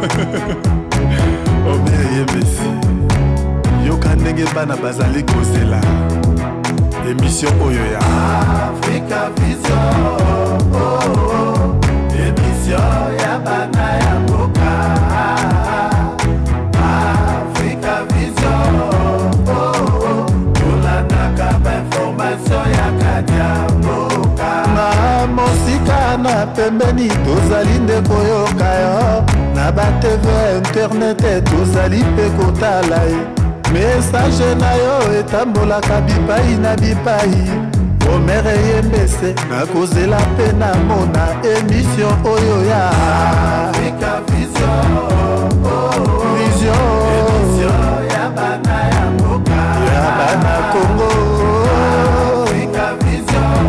Omer Yebesi yoka ndenge bana bazali kozela émission oyo ya Africa Vision émission ya bana ya mboka Africa Vision tolandaka bainformation ya kadia mboka na mosika na pembeni tozali nde koyoka yo na ba TV internet tozali pe kotala ye message na yo etambolaka bipai na bipai Omer Yebesi nakozela pe na mona émission oyo ya Africa Vision émission ya bana ya mboka ya bana Congo Africa Vision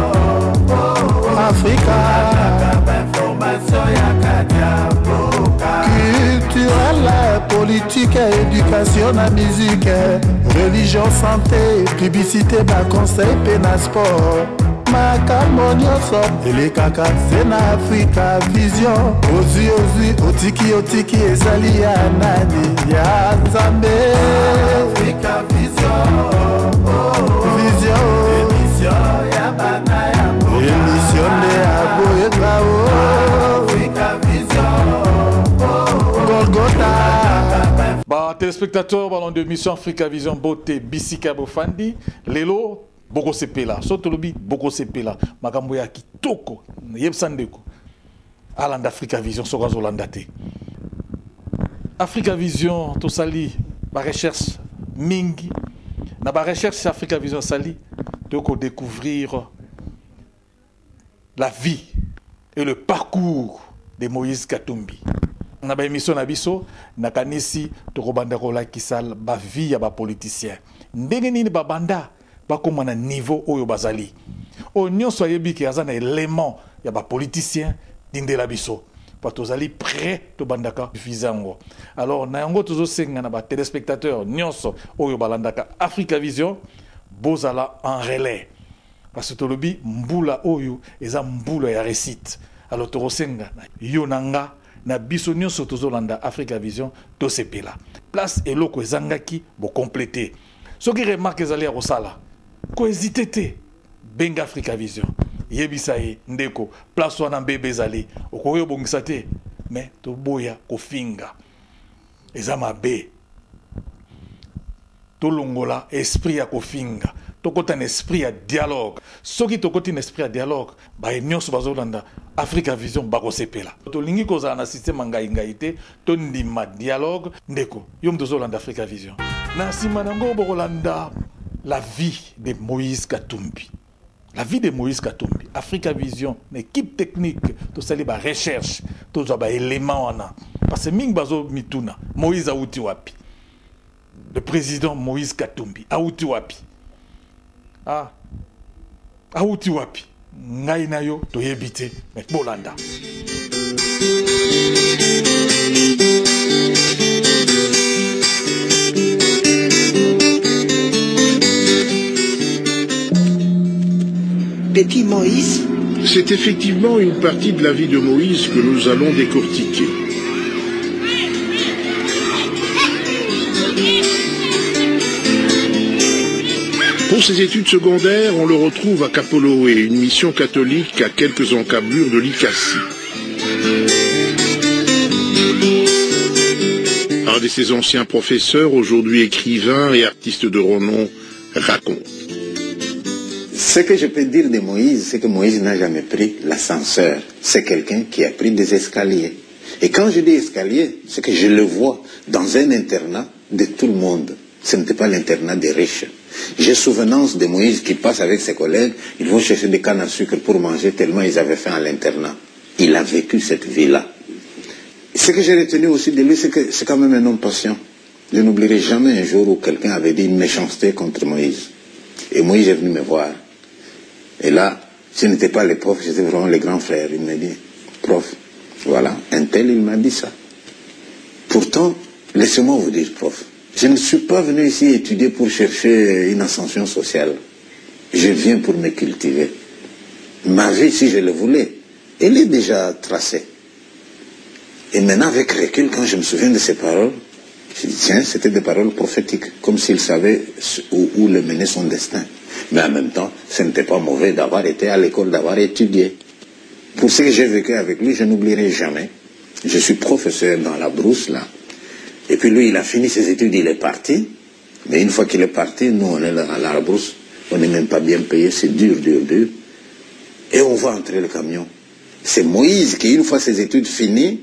Africa information ya kadia mboka culturelle politique éducation na musique religion santé publicité ba conseil pe na sport makambo nyonso elekaka se na Africa Vision ozwi otiki ezali ya nani ya Nzambe Africa Vision émission ya bana ya mboka émission de aboyenga Africa Vision Golgotha. Bah, téléspectateurs, ballon de mission Africa Vision Beauté Bisika Bofandi, Lelo, Boko Sepela, Sotolobi, Boko Sepela, Makambo ya Kitoko, Yebsandeko, Aland Africa Vision, Sogazo Landate. Africa Vision, Tosali, ma recherche Mingi, na ma recherche Africa Vision Sali, donc découvrir la vie et le parcours de Moïse Katumbi. Na ba émission na biso nakanisi tokobanda kola kisal ba vie ya ba politicien ndenge nini ba banda ba koma na niveau oyo bazali o nyonso yebi ki azana élément ya ba politicien dindela biso pa tozali prêt to bandaka fizango alors na yango tozo senga na ba téléspectateurs nyonso oyo balandaka Africa Vision bozala en relais parce que tolobi mbula oyo eza mbula ya récite alors tokosenga yo nanga na biso nyonso tozolanda Africa Vision to sepela place eloko ezangaki bo compléter soki remarque ezali ya kosala ko hésiter te benga Africa Vision yebisa ye ndeko place wana mbebe ezali okoyo bongisa te mais toboya kofinga eza mabe tolongola esprit ya kofinga tokota na esprit ya dialogue soki tokoti na esprit ya dialogue ba nyonso bazolanda Africa Vision bakosepela tolingi kozala na système ngai te tondima dialogue ndeko yom tozolanda Africa Vision na sima nango bokolanda la vie de Moïse Katumbi. La vie de Moïse Katumbi. Africa Vision, une équipe technique, tout ça, les recherches, tout ça, les éléments. Parce que Ming Bazo Mituna, Moïse Aouti Wapi. Le président Moïse Katumbi, Aouti Wapi. Ah, Aouti Wapi. Ngai na yo, to yebite, mais Bolanda. Petit Moïse. C'est effectivement une partie de la vie de Moïse que nous allons décortiquer. Pour ses études secondaires, on le retrouve à Kapoloé, une mission catholique à quelques encablures de Likassi. Un de ses anciens professeurs, aujourd'hui écrivain et artiste de renom, raconte. Ce que je peux dire de Moïse, c'est que Moïse n'a jamais pris l'ascenseur. C'est quelqu'un qui a pris des escaliers. Et quand je dis escalier, c'est que je le vois dans un internat de tout le monde. Ce n'était pas l'internat des riches. J'ai souvenance de Moïse qui passe avec ses collègues, ils vont chercher des cannes à sucre pour manger tellement ils avaient faim à l'internat. Il a vécu cette vie-là. Ce que j'ai retenu aussi de lui, c'est que c'est quand même un homme patient. Je n'oublierai jamais un jour où quelqu'un avait dit une méchanceté contre Moïse. Et Moïse est venu me voir. Et là, ce n'était pas les profs, c'était vraiment les grands frères. Il m'a dit, prof, voilà, un tel, il m'a dit ça. Pourtant, laissez-moi vous dire, prof, je ne suis pas venu ici étudier pour chercher une ascension sociale. Je viens pour me cultiver. Ma vie, si je le voulais, elle est déjà tracée. Et maintenant, avec recul, quand je me souviens de ces paroles, je dis, tiens, c'était des paroles prophétiques, comme s'il savait où le menait son destin. Mais en même temps, ce n'était pas mauvais d'avoir été à l'école, d'avoir étudié. Pour ce que j'ai vécu avec lui, je n'oublierai jamais. Je suis professeur dans la brousse, là. Et puis lui, il a fini ses études, il est parti. Mais une fois qu'il est parti, nous, on est là à la brousse. On n'est même pas bien payé, c'est dur, dur, dur. Et on voit entrer le camion. C'est Moïse qui, une fois ses études finies,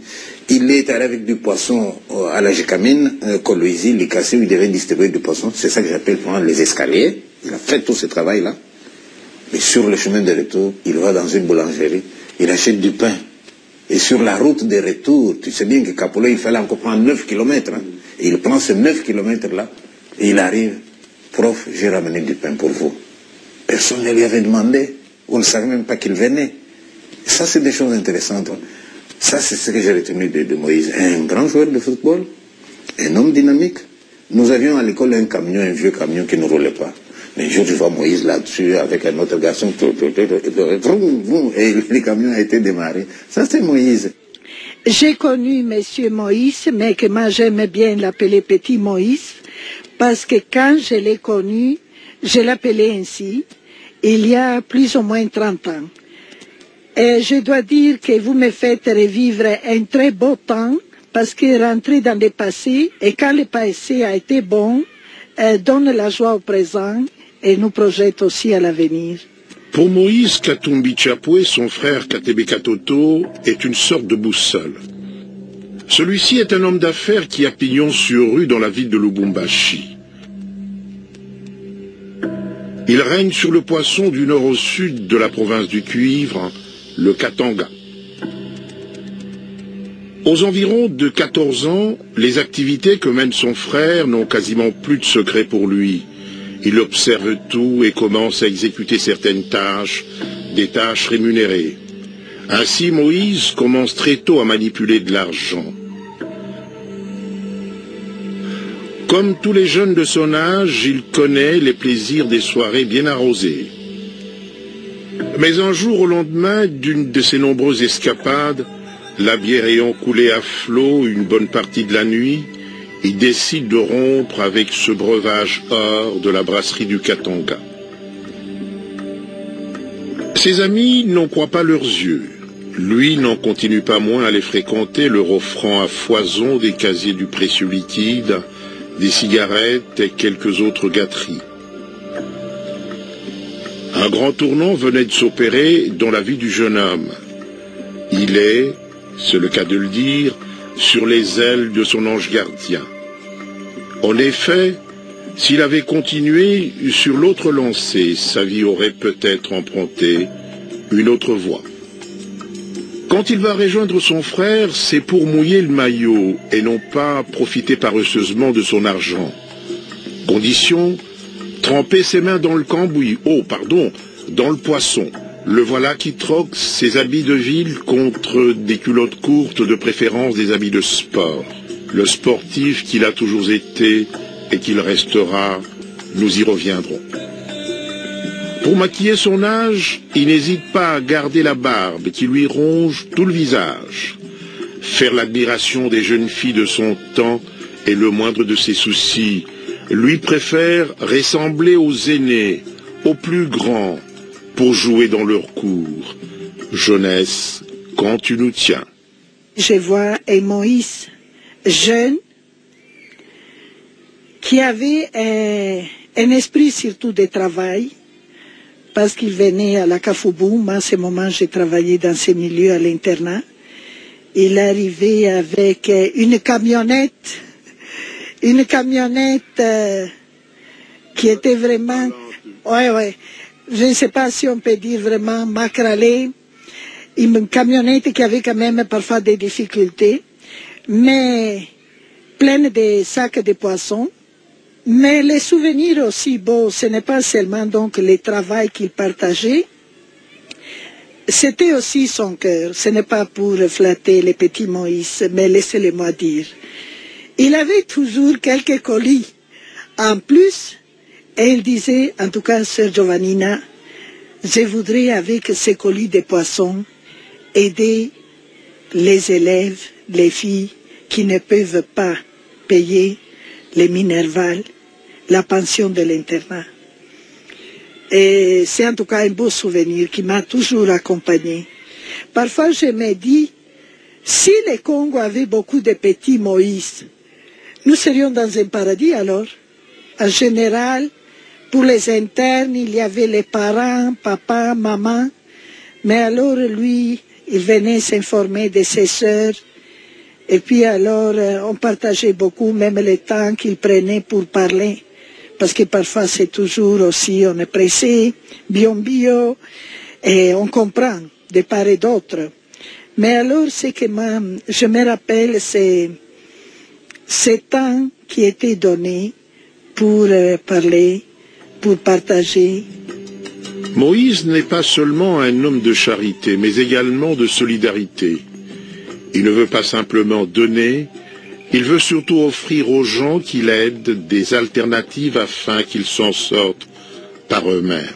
il est allé avec du poisson à la Gécamine, Coloisie, Licassé, où il devait distribuer du poisson. C'est ça que j'appelle prendre les escaliers. Il a fait tout ce travail-là. Mais sur le chemin de retour, il va dans une boulangerie, il achète du pain. Et sur la route de retour, tu sais bien que Kapolo, il fallait encore prendre 9 km. Hein, et il prend ces 9 km-là, et il arrive. Prof, j'ai ramené du pain pour vous. Personne ne lui avait demandé. On ne savait même pas qu'il venait. Ça, c'est des choses intéressantes. Hein. Ça, c'est ce que j'ai retenu de Moïse. Un grand joueur de football, un homme dynamique. Nous avions à l'école un camion, un vieux camion qui ne roulait pas. Mais un jour, je vois Moïse là-dessus avec un autre garçon. Et le camion a été démarré. Ça, c'est Moïse. J'ai connu Monsieur Moïse, mais que moi j'aimais bien l'appeler Petit Moïse, parce que quand je l'ai connu, je l'appelais ainsi, il y a plus ou moins 30 ans. Et je dois dire que vous me faites revivre un très beau temps, parce que rentrer dans le passé, et quand le passé a été bon, donne la joie au présent et nous projette aussi à l'avenir. Pour Moïse Katumbi Chapwe, son frère Katebe Katoto est une sorte de boussole. Celui-ci est un homme d'affaires qui a pignon sur rue dans la ville de Lubumbashi. Il règne sur le poisson du nord au sud de la province du cuivre, le Katanga. Aux environs de 14 ans, les activités que mène son frère n'ont quasiment plus de secret pour lui. Il observe tout et commence à exécuter certaines tâches, des tâches rémunérées. Ainsi, Moïse commence très tôt à manipuler de l'argent. Comme tous les jeunes de son âge, il connaît les plaisirs des soirées bien arrosées. Mais un jour, au lendemain d'une de ses nombreuses escapades, la bière ayant coulé à flot une bonne partie de la nuit, il décide de rompre avec ce breuvage or de la brasserie du Katanga. Ses amis n'en croient pas leurs yeux. Lui n'en continue pas moins à les fréquenter, leur offrant à foison des casiers du précieux liquide, des cigarettes et quelques autres gâteries. Un grand tournant venait de s'opérer dans la vie du jeune homme. Il est, c'est le cas de le dire, sur les ailes de son ange gardien. En effet, s'il avait continué sur l'autre lancée, sa vie aurait peut-être emprunté une autre voie. Quand il va rejoindre son frère, c'est pour mouiller le maillot et non pas profiter paresseusement de son argent. Condition, tremper ses mains dans le cambouis, dans le poisson. Le voilà qui troque ses habits de ville contre des culottes courtes, de préférence des habits de sport. Le sportif qu'il a toujours été et qu'il restera, nous y reviendrons. Pour maquiller son âge, il n'hésite pas à garder la barbe qui lui ronge tout le visage. Faire l'admiration des jeunes filles de son temps est le moindre de ses soucis. Lui préfère ressembler aux aînés, aux plus grands, pour jouer dans leur cour. Jeunesse, quand tu nous tiens. Je vois un Moïse jeune qui avait un esprit surtout de travail, parce qu'il venait à la Kafoubou. À ce moment, j'ai travaillé dans ces milieux à l'internat. Il arrivait avec une camionnette qui était vraiment, je ne sais pas si on peut dire vraiment macralée, une camionnette qui avait quand même parfois des difficultés, mais pleine de sacs de poissons. Mais les souvenirs aussi beaux, ce n'est pas seulement donc le travail qu'il partageait, c'était aussi son cœur. Ce n'est pas pour flatter les petits Moïse, mais laissez-le-moi dire. Il avait toujours quelques colis en plus, et il disait, en tout cas, Sœur Giovannina, je voudrais avec ces colis de poissons aider les élèves les filles qui ne peuvent pas payer les minervales, la pension de l'internat. Et c'est en tout cas un beau souvenir qui m'a toujours accompagné. Parfois je me dis, si le Congo avait beaucoup de petits Moïse, nous serions dans un paradis alors. En général, pour les internes, il y avait les parents, papa, maman, mais alors lui, il venait s'informer de ses sœurs, et puis alors on partageait beaucoup, même le temps qu'il prenait pour parler, parce que parfois c'est toujours aussi, on est pressé, bio, et on comprend de part et d'autre. Mais alors, ce que je me rappelle, c'est ce temps qui était donné pour parler, pour partager. Moïse n'est pas seulement un homme de charité, mais également de solidarité. Il ne veut pas simplement donner, il veut surtout offrir aux gens qui l'aident des alternatives afin qu'ils s'en sortent par eux-mêmes.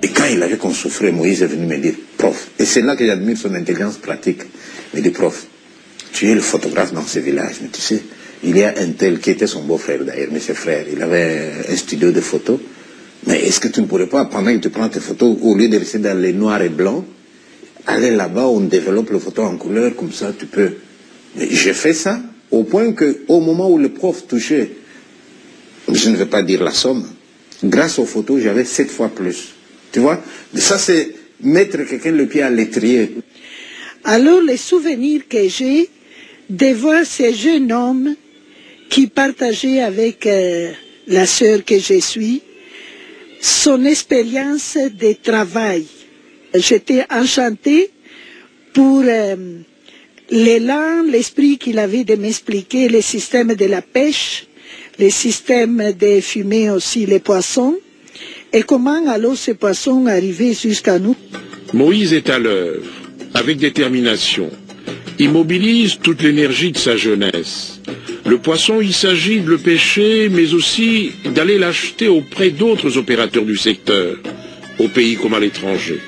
Et quand il avait qu'on souffrait, Moïse est venu me dire, prof, et c'est là que j'admire son intelligence pratique, il me dit, prof, tu es le photographe dans ce village, mais tu sais, il y a un tel qui était son beau-frère d'ailleurs, mais ses frères, il avait un studio de photos, mais est-ce que tu ne pourrais pas, pendant que tu prends tes photos, au lieu de rester dans les noirs et blancs, aller là-bas, on développe les photos en couleur, comme ça tu peux. Mais j'ai fait ça, au point qu'au moment où le prof touchait, je ne vais pas dire la somme, grâce aux photos, j'avais 7 fois plus. Tu vois? Mais ça, c'est mettre quelqu'un le pied à l'étrier. Alors, les souvenirs que j'ai de voir ce jeune homme qui partageait avec la sœur que je suis son expérience de travail. J'étais enchantée pour l'élan, l'esprit qu'il avait de m'expliquer le système de la pêche, le système de fumer aussi les poissons, et comment alors ces poissons arrivaient jusqu'à nous. Moïse est à l'œuvre, avec détermination. Il mobilise toute l'énergie de sa jeunesse. Le poisson, il s'agit de le pêcher, mais aussi d'aller l'acheter auprès d'autres opérateurs du secteur, au pays comme à l'étranger.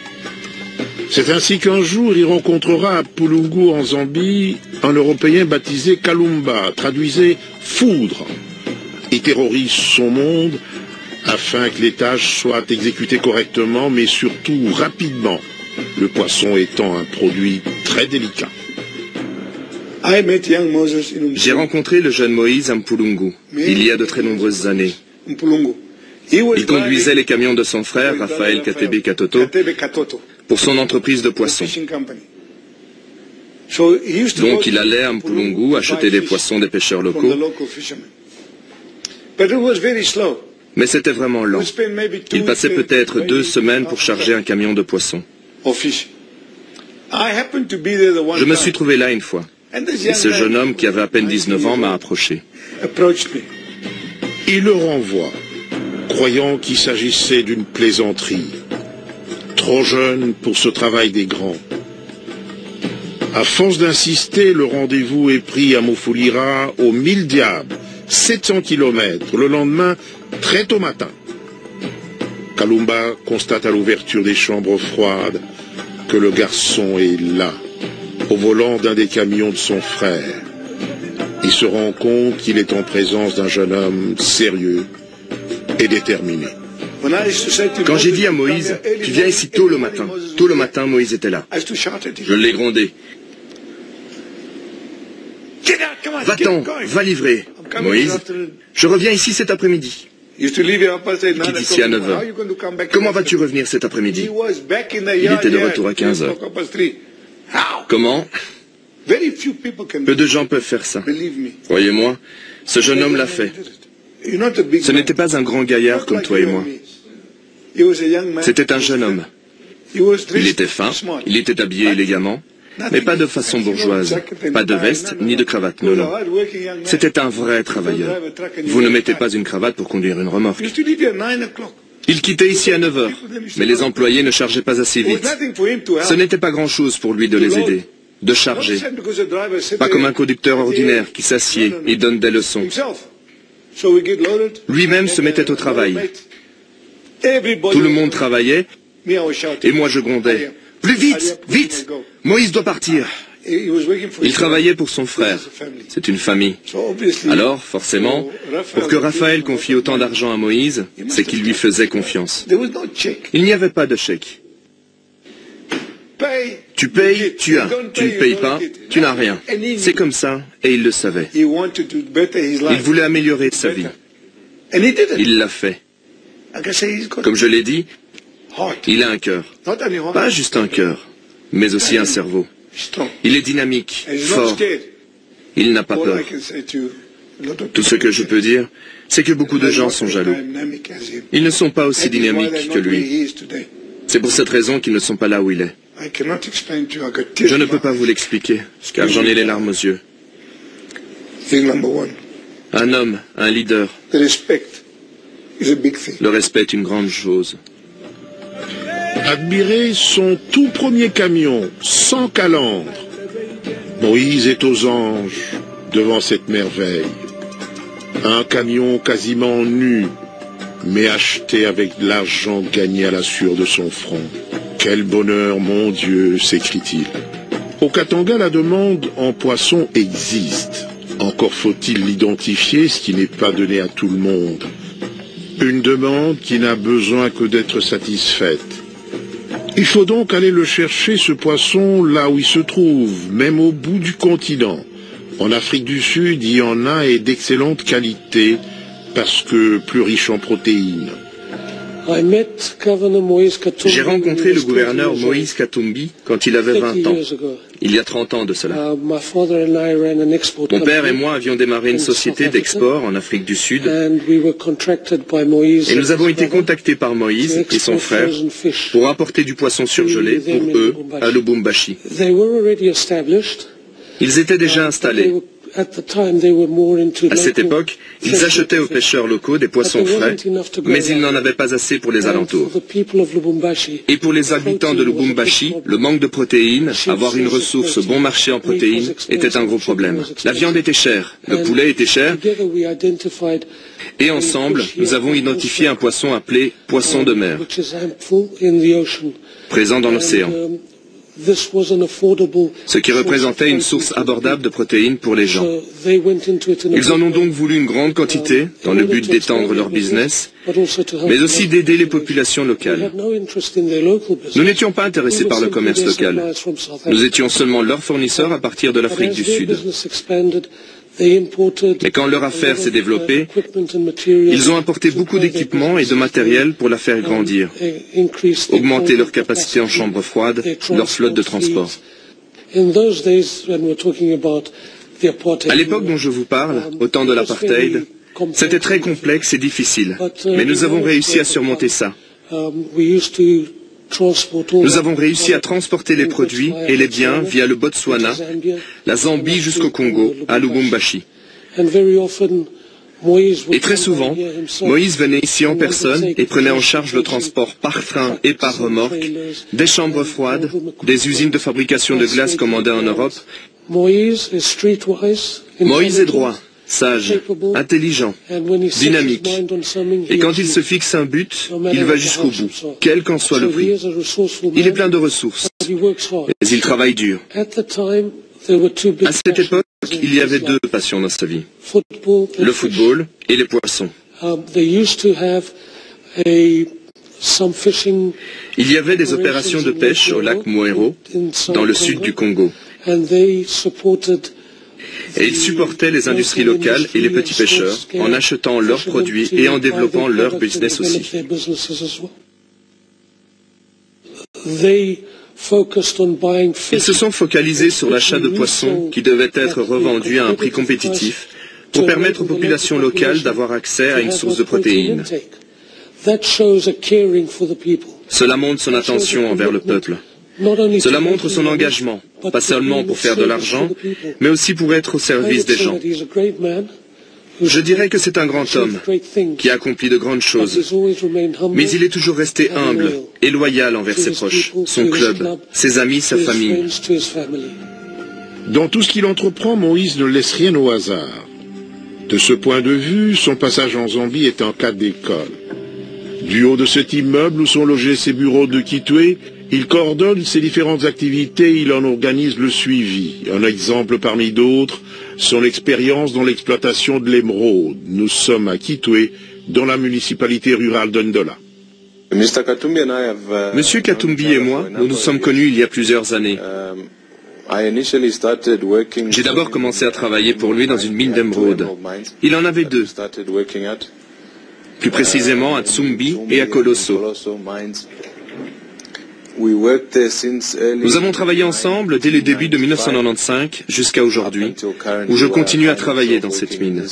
C'est ainsi qu'un jour, il rencontrera à Pulungu, en Zambie, un Européen baptisé Kalumba, traduisait « foudre ». Il terrorise son monde afin que les tâches soient exécutées correctement, mais surtout rapidement, le poisson étant un produit très délicat. J'ai rencontré le jeune Moïse à Mpulungu, il y a de très nombreuses années. Il conduisait les camions de son frère, Raphaël Katebe Katoto, pour son entreprise de poissons. Donc il allait à Mpulungu acheter des poissons des pêcheurs locaux. Mais c'était vraiment lent. Il passait peut-être 2 semaines pour charger un camion de poissons. Je me suis trouvé là une fois. Et ce jeune homme qui avait à peine 19 ans m'a approché. Il le renvoie, croyant qu'il s'agissait d'une plaisanterie. Trop jeune pour ce travail des grands. À force d'insister, le rendez-vous est pris à Mufulira, aux 1000 diables, 700 km, le lendemain, très tôt matin. Kalumba constate à l'ouverture des chambres froides que le garçon est là, au volant d'un des camions de son frère. Il se rend compte qu'il est en présence d'un jeune homme sérieux et déterminé. Quand j'ai dit à Moïse, tu viens ici tôt le matin, Moïse était là. Je l'ai grondé. Va-t'en, va livrer. Moïse, je reviens ici cet après-midi. Il quitte ici à 9 h. Comment vas-tu revenir cet après-midi? Il était de retour à 15 h. Comment? Peu de gens peuvent faire ça. Croyez-moi, ce jeune homme l'a fait. Ce n'était pas un grand gaillard comme toi et moi. C'était un jeune homme. Il était fin, il était habillé élégamment, mais pas de façon bourgeoise, pas de veste ni de cravate, non, non. C'était un vrai travailleur. Vous ne mettez pas une cravate pour conduire une remorque. Il quittait ici à 9 h, mais les employés ne chargeaient pas assez vite. Ce n'était pas grand-chose pour lui de les aider, de charger. Pas comme un conducteur ordinaire qui s'assied et donne des leçons. Lui-même se mettait au travail. Tout le monde travaillait, et moi je grondais. Plus vite, vite! Moïse doit partir. Il travaillait pour son frère. C'est une famille. Alors, forcément, pour que Raphaël confie autant d'argent à Moïse, c'est qu'il lui faisait confiance. Il n'y avait pas de chèque. Tu payes, tu as. Tu ne payes pas, tu n'as rien. C'est comme ça, et il le savait. Il voulait améliorer sa vie. Il l'a fait. Comme je l'ai dit, il a un cœur. Pas juste un cœur, mais aussi un cerveau. Il est dynamique, fort. Il n'a pas peur. Tout ce que je peux dire, c'est que beaucoup de gens sont jaloux. Ils ne sont pas aussi dynamiques que lui. C'est pour cette raison qu'ils ne sont pas là où il est. Je ne peux pas vous l'expliquer, car j'en ai les larmes aux yeux. Un homme, un leader. Le respect est une grande chose. Admirer son tout premier camion, sans calandre. Moïse est aux anges devant cette merveille. Un camion quasiment nu, mais acheté avec de l'argent gagné à la sueur de son front. Quel bonheur, mon Dieu, s'écrie-t-il. Au Katanga, la demande en poisson existe. Encore faut-il l'identifier, ce qui n'est pas donné à tout le monde. Une demande qui n'a besoin que d'être satisfaite. Il faut donc aller le chercher, ce poisson, là où il se trouve, même au bout du continent. En Afrique du Sud, il y en a et d'excellente qualité, parce que plus riche en protéines. J'ai rencontré le gouverneur Moïse Katumbi quand il avait 20 ans, il y a 30 ans de cela. Mon père et moi avions démarré une société d'export en Afrique du Sud et nous avons été contactés par Moïse et son frère pour apporter du poisson surgelé pour eux à Lubumbashi. Ils étaient déjà installés. À cette époque, ils achetaient aux pêcheurs locaux des poissons frais, mais ils n'en avaient pas assez pour les alentours. Et pour les habitants de Lubumbashi, le manque de protéines, avoir une ressource bon marché en protéines, était un gros problème. La viande était chère, le poulet était cher, et ensemble, nous avons identifié un poisson appelé poisson de mer, présent dans l'océan. Ce qui représentait une source abordable de protéines pour les gens. Ils en ont donc voulu une grande quantité, dans le but d'étendre leur business, mais aussi d'aider les populations locales. Nous n'étions pas intéressés par le commerce local. Nous étions seulement leurs fournisseurs à partir de l'Afrique du Sud. Mais quand leur affaire s'est développée, ils ont importé beaucoup d'équipements et de matériel pour la faire grandir, augmenter leur capacité en chambre froide, leur flotte de transport. À l'époque dont je vous parle, au temps de l'apartheid, c'était très complexe et difficile, mais nous avons réussi à surmonter ça. Nous avons réussi à transporter les produits et les biens via le Botswana, la Zambie jusqu'au Congo, à Lubumbashi. Et très souvent, Moïse venait ici en personne et prenait en charge le transport par train et par remorque, des chambres froides, des usines de fabrication de glace commandées en Europe. Moïse est droit, sage, intelligent, dynamique. Et quand il se fixe un but, il va jusqu'au bout, quel qu'en soit le prix. Il est plein de ressources, mais il travaille dur. À cette époque, il y avait deux passions dans sa vie, le football et les poissons. Il y avait des opérations de pêche au lac Moero, dans le sud du Congo. Et ils supportaient les industries locales et les petits pêcheurs en achetant leurs produits et en développant leur business aussi. Ils se sont focalisés sur l'achat de poissons qui devaient être revendus à un prix compétitif pour permettre aux populations locales d'avoir accès à une source de protéines. Cela montre son attention envers le peuple. Cela montre son engagement, pas seulement pour faire de l'argent, mais aussi pour être au service des gens. Je dirais que c'est un grand homme qui a accompli de grandes choses, mais il est toujours resté humble et loyal envers ses proches, son club, ses amis, sa famille. Dans tout ce qu'il entreprend, Moïse ne laisse rien au hasard. De ce point de vue, son passage en Zambie est un cas d'école. Du haut de cet immeuble où sont logés ses bureaux de Kitwe, Il coordonne ses différentes activités, il en organise le suivi. Un exemple parmi d'autres, son expérience dans l'exploitation de l'émeraude. Nous sommes à Kitwe, dans la municipalité rurale d'Ndola. Monsieur Katumbi et moi, nous nous sommes connus il y a plusieurs années. J'ai d'abord commencé à travailler pour lui dans une mine d'émeraude. Il en avait deux, plus précisément à Tsumbi et à Colosso. Nous avons travaillé ensemble dès les débuts de 1995 jusqu'à aujourd'hui, où je continue à travailler dans cette mine.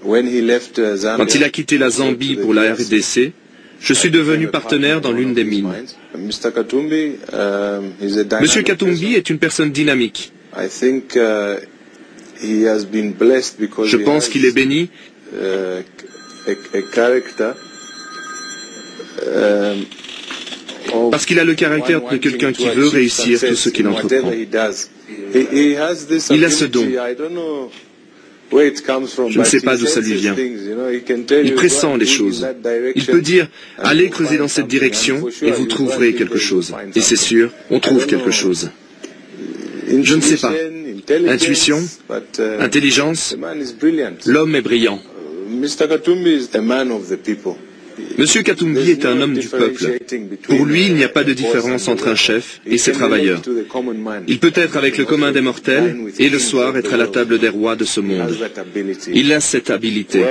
Quand il a quitté la Zambie pour la RDC, je suis devenu partenaire dans l'une des mines. Monsieur Katumbi est une personne dynamique. Je pense qu'il est béni parce qu'il a le caractère de quelqu'un qui veut réussir tout ce qu'il entreprend. Il a ce don. Je ne sais pas d'où ça lui vient. Il pressent les choses. Il peut dire « Allez creuser dans cette direction et vous trouverez quelque chose ». Et c'est sûr, on trouve quelque chose. Je ne sais pas. Intuition, intelligence, l'homme est brillant. Monsieur Katumbi est un homme du peuple. Pour lui, il n'y a pas de différence entre un chef et ses travailleurs. Il peut être avec le commun des mortels et le soir être à la table des rois de ce monde. Il a cette habilité.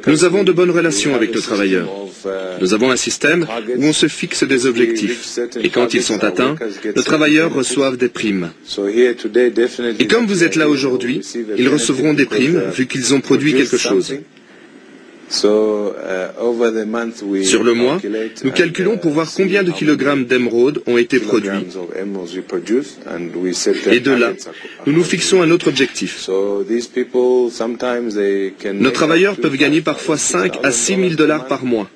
Nous avons de bonnes relations avec nos travailleurs. Nous avons un système où on se fixe des objectifs. Et quand ils sont atteints, nos travailleurs reçoivent des primes. Et comme vous êtes là aujourd'hui, ils recevront des primes vu qu'ils ont produit quelque chose. Sur le mois, nous calculons pour voir combien de kilogrammes d'émeraude ont été produits. Et de là, nous nous fixons un autre objectif. Nos travailleurs peuvent gagner parfois 5 à 6 000 $ par mois,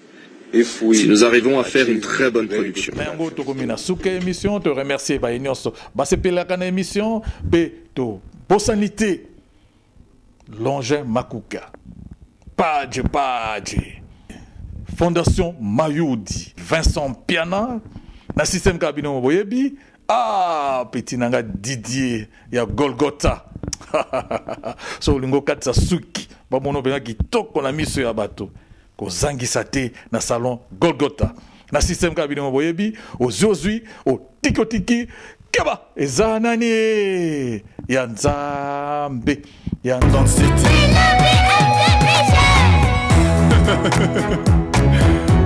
si nous arrivons à faire une très bonne production. Longin Makuka. Padje. Fondation Mayoudi. Vincent Piana. Na système kabino boyebi. Ah, petit nanga Didier. Ya Golgotha. So lingo katsa suki. Bamono bena ki toko na miso ya bato. Ko zangisa te na salon Golgotha. Na système kabino boyebi. Ozozui. O tikotiki. Keba. Eza nani. Ya Nzambe. Ya Nzambe.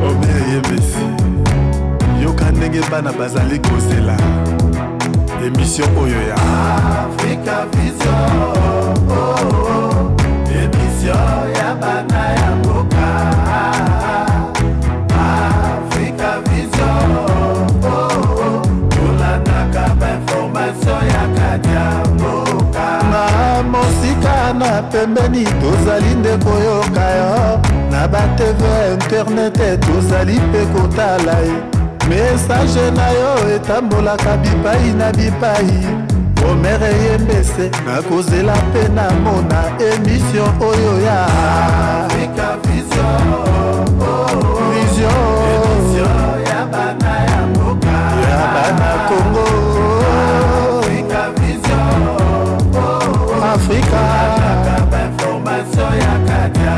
Oh bien yebesi yoka ndenge bana bazali kozela émission oyo ya Africa Vision émission ya bana ya mboka Africa Vision tolandaka bainformation ya kadia mboka na mosika na pembeni tozali nde koyoka yo na ba TV internet tozali pe kotala ye message na yo etambolaka bipai na bipai omere yembese nakozela pe na mona émission oyo ya Africa Vision émission ya bana ya mboka ya bana Congo Africa Vision Africa information ya kadia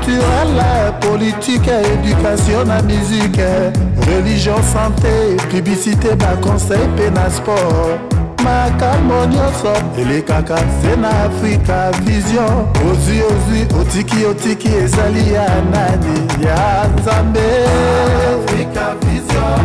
culturelle, politique, éducation, la musique, religion, santé, publicité, ma conseil, pena sport. Ma camonioso, et les caca, c'est na Africa Vision. Ozi, otiki, ezali ya nani, ya Nzambe. Africa Vision.